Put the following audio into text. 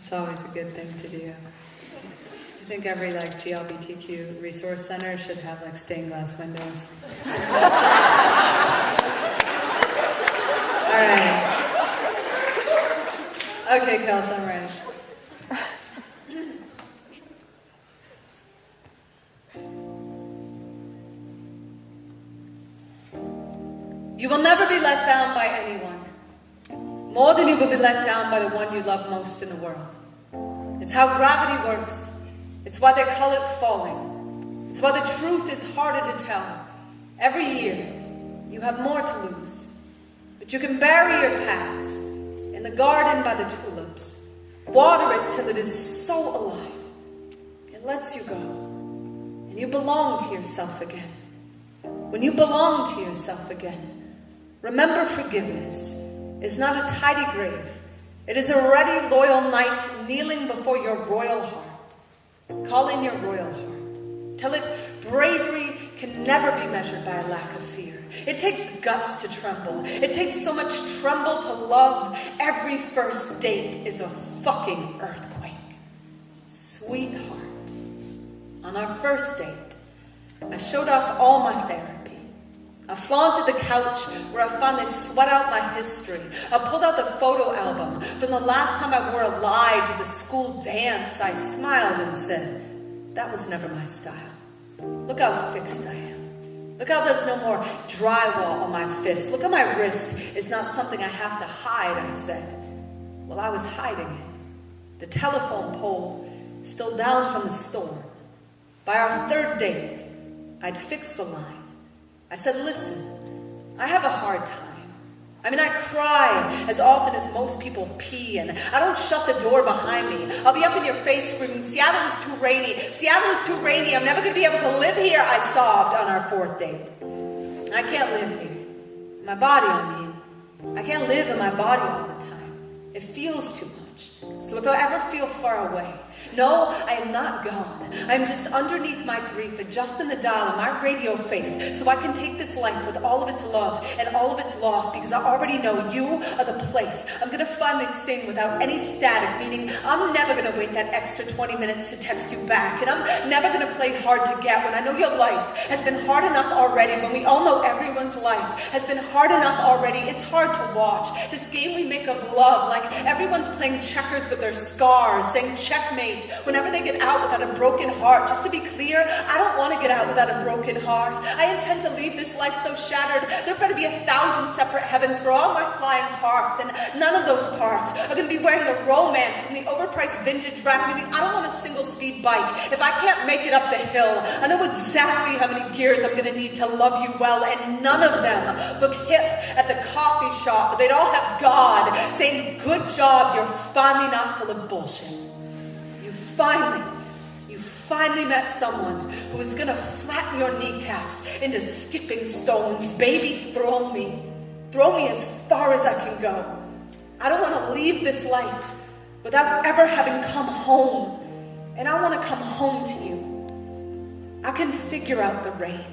It's always a good thing to do. I think every GLBTQ resource center should have stained glass windows. All right. Okay, Kels, I'm ready. You will never be let down by anyone, more than you will be let down by the one you love most in the world. It's how gravity works. It's why they call it falling. It's why the truth is harder to tell. Every year, you have more to lose. But you can bury your past in the garden by the tulips. Water it till it is so alive. It lets you go. And you belong to yourself again. When you belong to yourself again, remember, forgiveness is not a tidy grave. It is a ready, loyal knight kneeling before your royal heart. Call in your royal heart. Tell it bravery can never be measured by a lack of fear. It takes guts to tremble. It takes so much tremble to love. Every first date is a fucking earthquake. Sweetheart, on our first date, I showed off all my therapy. I flaunted the couch where I finally sweat out my history. I pulled out the photo album from the last time I wore a lie to the school dance. I smiled and said, that was never my style. Look how fixed I am. Look how there's no more drywall on my fist. Look how my wrist is not something I have to hide, I said. Well, I was hiding it. The telephone pole still down from the storm. By our third date, I'd fixed the line. I said, listen, I have a hard time. I mean, I cry as often as most people pee, and I don't shut the door behind me. I'll be up in your face screaming, Seattle is too rainy. Seattle is too rainy. I'm never going to be able to live here, I sobbed on our fourth date. I can't live here. My body, I can't live in my body all the time. It feels too much. So if I ever feel far away, no, I am not gone. I am just underneath my grief, adjusting the dial of my radio faith so I can take this life with all of its love and all of its loss, because I already know you are the place. I'm going to finally sing without any static, meaning I'm never going to wait that extra 20 minutes to text you back, and I'm never going to play hard to get when I know your life has been hard enough already, when we all know everyone's life has been hard enough already. It's hard to watch this game we make of love, like everyone's playing checkers with their scars, saying checkmate whenever they get out without a broken heart. Just to be clear, I don't want to get out without a broken heart. I intend to leave this life so shattered, there better be 1,000 separate heavens for all my flying parts, and none of those parts are going to be wearing the romance from the overpriced vintage rack, meaning I don't want a single speed bike. If I can't make it up the hill, I know exactly how many gears I'm going to need to love you well, and none of them look hip at the coffee shop, but they'd all have God saying, good job, you're finally not full of bullshit. You finally met someone who is going to flatten your kneecaps into skipping stones. Baby, throw me. Throw me as far as I can go. I don't want to leave this life without ever having come home. And I want to come home to you. I can figure out the rain.